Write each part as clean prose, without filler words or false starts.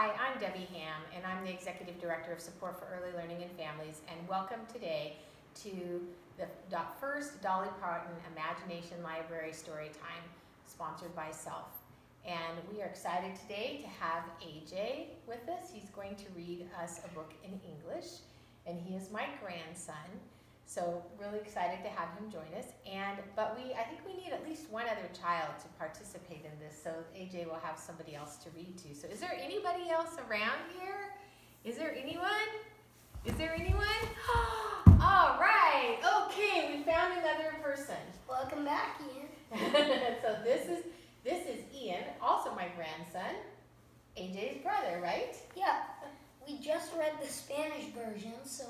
Hi, I'm Debbie Ham, and I'm the Executive Director of Support for Early Learning in Families, and welcome today to the first Dolly Parton Imagination Library Storytime, sponsored by Self. And we are excited today to have AJ with us. He's going to read us a book in English, and he is my grandson. So really excited to have him join us. But I think we need at least one other child to participate in this, so AJ will have somebody else to read to. So is there anybody else around here? Is there anyone? Is there anyone? All right. Okay, we found another person. Welcome back, Ian. So this is Ian, also my grandson, AJ's brother, right? Yeah. We just read the Spanish version, so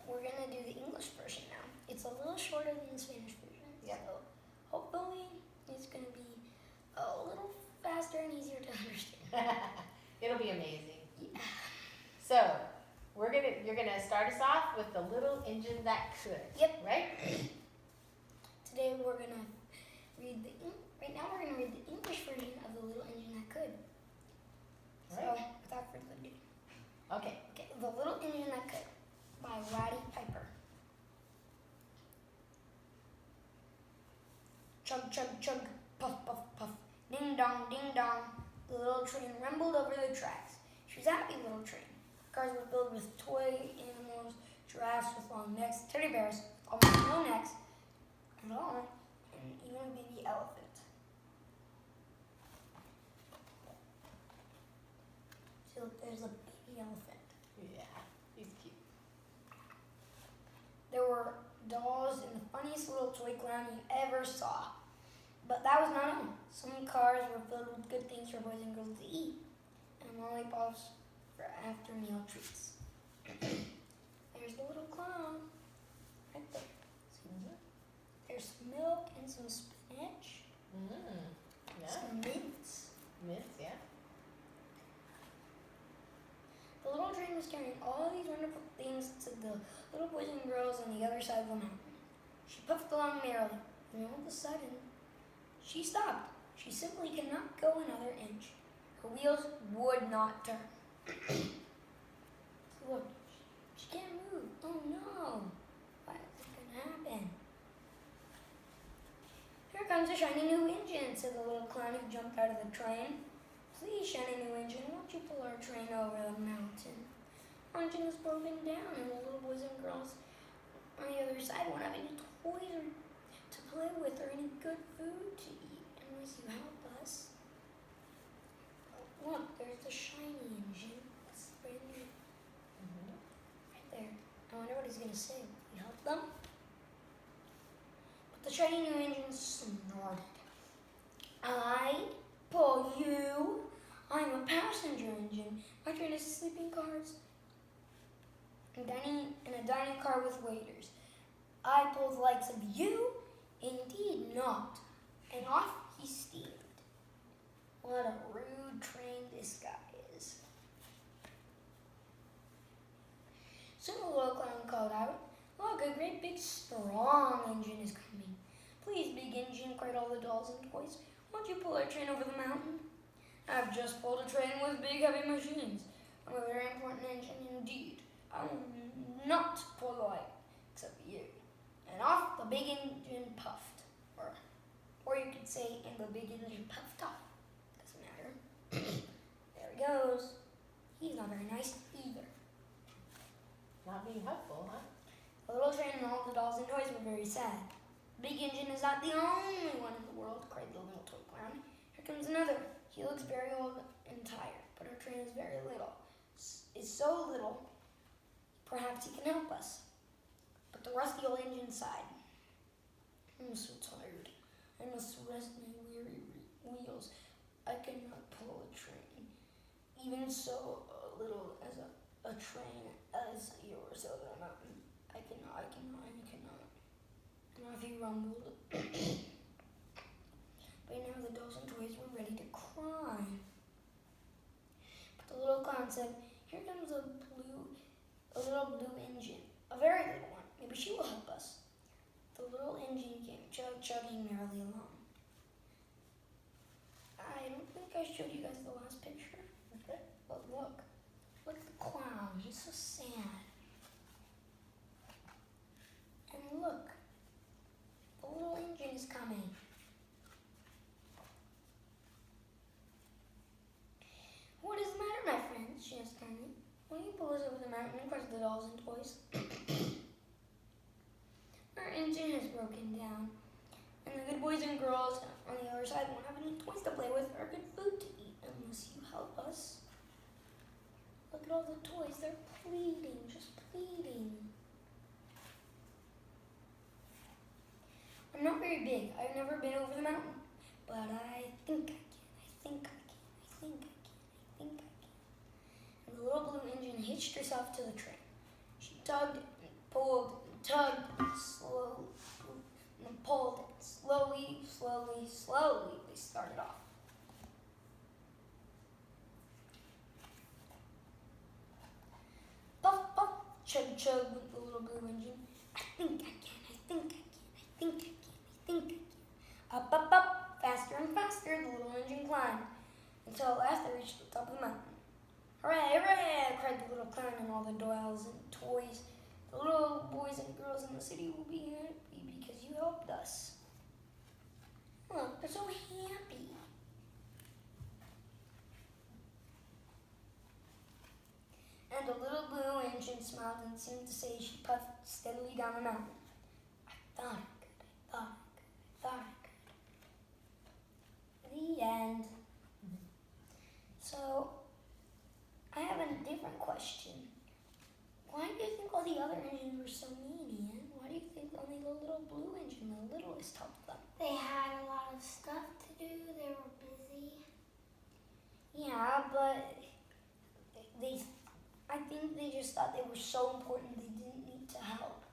we're going to do the English version now. It's a little shorter than the Spanish version. Yep. So hopefully it's going to be a little faster and easier to understand. It'll be amazing. Yeah. So you're gonna start us off with the little engine that could. Yep. Right? Today we're going to read right now we're going to read the English version of The Little Engine That Could. So Right. without further ado. Okay. Okay, The Little Engine That Could by Roddy Piper. Chug, chug, chug, puff, puff, puff, ding dong, ding dong. The little train rumbled over the tracks. She was a happy little train. Cars were filled with toy animals, giraffes with long necks, teddy bears with almost no necks at all, and even a baby elephant. See, look, there's a baby elephant. Yeah, he's cute. There were dolls and the funniest little toy clown you ever saw. But that was not all. Some cars were filled with good things for boys and girls to eat, and lollipops for after meal treats. There's the little clown, right there. See? There's milk and some spinach, Yeah. some mints. Mints, yeah. The little train was carrying all these wonderful things to the little boys and girls on the other side of the mountain. She puffed along merrily, and all of a sudden, she stopped. She simply could not go another inch. Her wheels would not turn. Look, she can't move. Oh no! What is going to happen? Here comes a shiny new engine, said the little clown who jumped out of the train. Please, shiny new engine, won't you pull our train over the mountain? Our engine is broken down, and the little boys and girls on the other side won't have any toys to play with or any good food to eat unless you help us. Look, there's the shiny engine. It's brand new. Right there. I wonder what he's going to say. Will we help them? But the shiny new engine snorted. I pull you. I'm a passenger engine. My train is sleeping cars and a dining car with waiters. I pull the likes of you? Indeed not. And off he steamed. What a rude train this guy is. Soon the little clown called out, look, a great big strong engine is coming. Please, big engine, cried all the dolls and toys. Won't you pull our train over the mountain? I've just pulled a train with big heavy machines. I'm a very important engine indeed. I will not pull the light, except you. And off the big engine puffed. Or you could say, and the big engine puffed off. Doesn't matter. There he goes. He's not very nice either. Not being helpful, huh? The little train and all the dolls and toys were very sad. The big engine is not the only one in the world, cried the little toy clown. Here comes another. He looks very old and tired, but our train is very little. It's so little, perhaps he can help us. But the rusty old engine sighed. I'm so tired. I must rest my weary wheels. I cannot pull a train, even so little as a train as yours over the mountain. I cannot. And off he rumbled. By now the dolls and toys were ready to cry. But the little clown said, here comes a little blue engine, a very little one. Maybe she will help us. The little engine came chugging merrily along. I don't think I showed you guys the last picture. Okay. Well, But look at the clown. He's so sad. And look, the little engine is coming. What is the matter, my friend? She asked kindly. Will you pull us over the mountain? Cried the dolls and toys. Our engine has broken down, and the good boys and girls on the other side won't have any toys to play with or good food to eat unless you help us. Look at all the toys. They're pleading, just pleading. I'm not very big. I've never been over the mountain, but I think I can. I think I can. And the little blue engine hitched herself to the train. She tugged and pulled and tugged and slowly and pulled and slowly they started off. Puff, puff, chug, chug went the little blue engine. I think I can. Up, faster and faster the little engine climbed, until at last they reached the top of the mountain. Hooray, hooray, cried the little clown and all the dolls and toys. The little boys and girls in the city will be happy because you helped us. Look, they're so happy. And the little blue engine smiled and seemed to say she puffed steadily down the mountain. I thought I could. The end. So, I have a different question. Why do you think all the other engines were so mean, Ian? Why do you think only the little blue engine, the littlest, helped them? They had a lot of stuff to do. They were busy. Yeah, but I think they just thought they were so important they didn't need to help.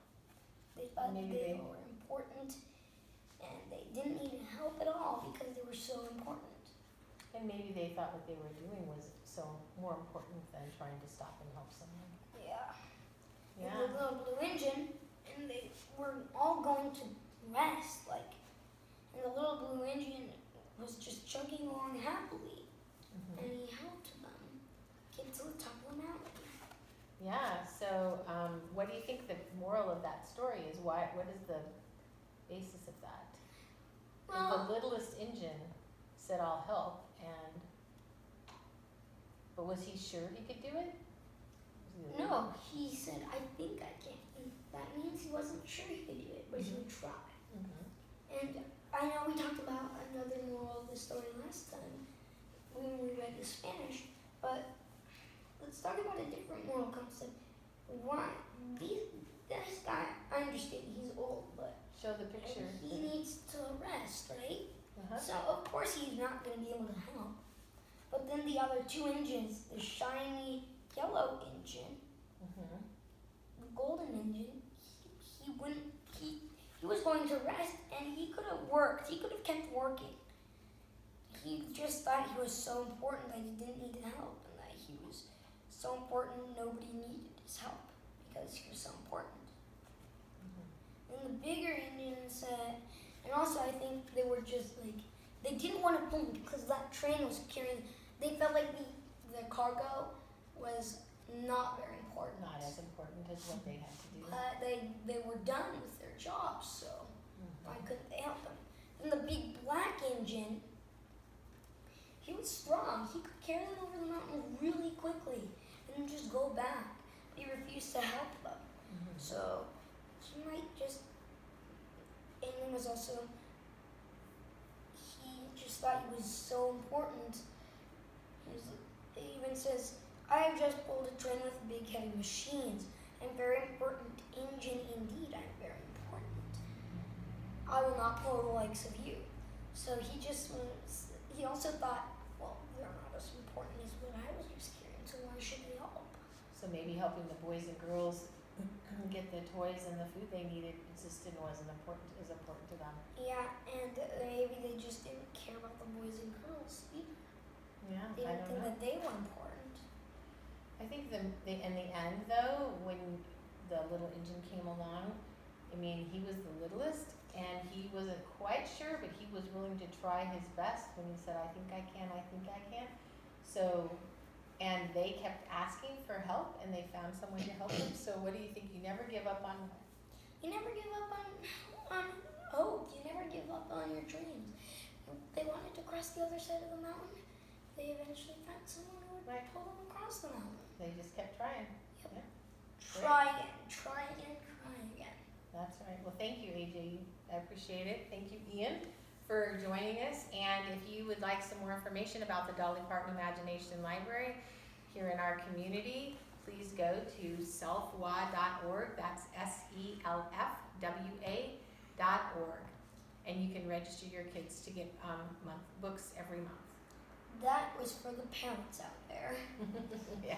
They thought they were important and they didn't need help at all because they were so important. And maybe they thought what they were doing was so more important than trying to stop and help someone. Yeah. Yeah. And the little blue engine, and they were all going to rest, and the little blue engine was just chugging along happily, and he helped them get to the top of the mountain. Yeah, so what do you think the moral of that story is? What is the basis of that? Well, The littlest engine said, I'll help, but was he sure he could do it? no, he said, I think I can. And that means he wasn't sure he could do it, but he would try. And I know we talked about another moral of the story last time when we read the Spanish, but let's talk about a different moral concept. Why? This guy, I understand he's old, but Show the picture. he needs to rest, right? Uh-huh. So of course he's not going to be able to help. But then the other two engines, the shiny yellow engine, the golden engine, he was going to rest and he could have worked. He could have kept working. He just thought he was so important that he didn't need help, and that he was so important nobody needed his help because he was so important. And the bigger engine said, and also I think they were just they didn't want to pull because that train was carrying, they felt like the cargo was not very important. Not as important as what they had to do. They were done with their jobs, so why couldn't they help them? And the big black engine, he was strong. He could carry them over the mountain really quickly and then just go back. He refused to help them. So he might just, and it was also, he just thought he was so important. It even says, I have just pulled a train with big heavy machines. I'm very important engine indeed. I'm very important. I will not pull the likes of you. So he also thought, well, they're not as important as what I was just carrying, so why should they help? So maybe helping the boys and girls get the toys and the food they needed wasn't important to them. Yeah, and maybe they just didn't care about the boys and girls either. Yeah, They I didn't don't think know. that they were important. I think in the end though, when the little engine came along, I mean, he was the littlest and he wasn't quite sure, but he was willing to try his best when he said, I think I can. So, and they kept asking for help, and they found someone to help them. So what do you think? You never give up on You never give up on hope. You never give up on your dreams. They wanted to cross the other side of the mountain. They eventually found someone who would Right. pull them across the mountain. They just kept trying. Yep. Yeah. Try again, try again, try again. That's right. Well, thank you, AJ. I appreciate it. Thank you, Ian, for joining us. And if you would like some more information about the Dolly Parton Imagination Library here in our community, please go to selfwa.org. That's SELFWA.org. And you can register your kids to get books every month. That was for the parents out there. Yeah.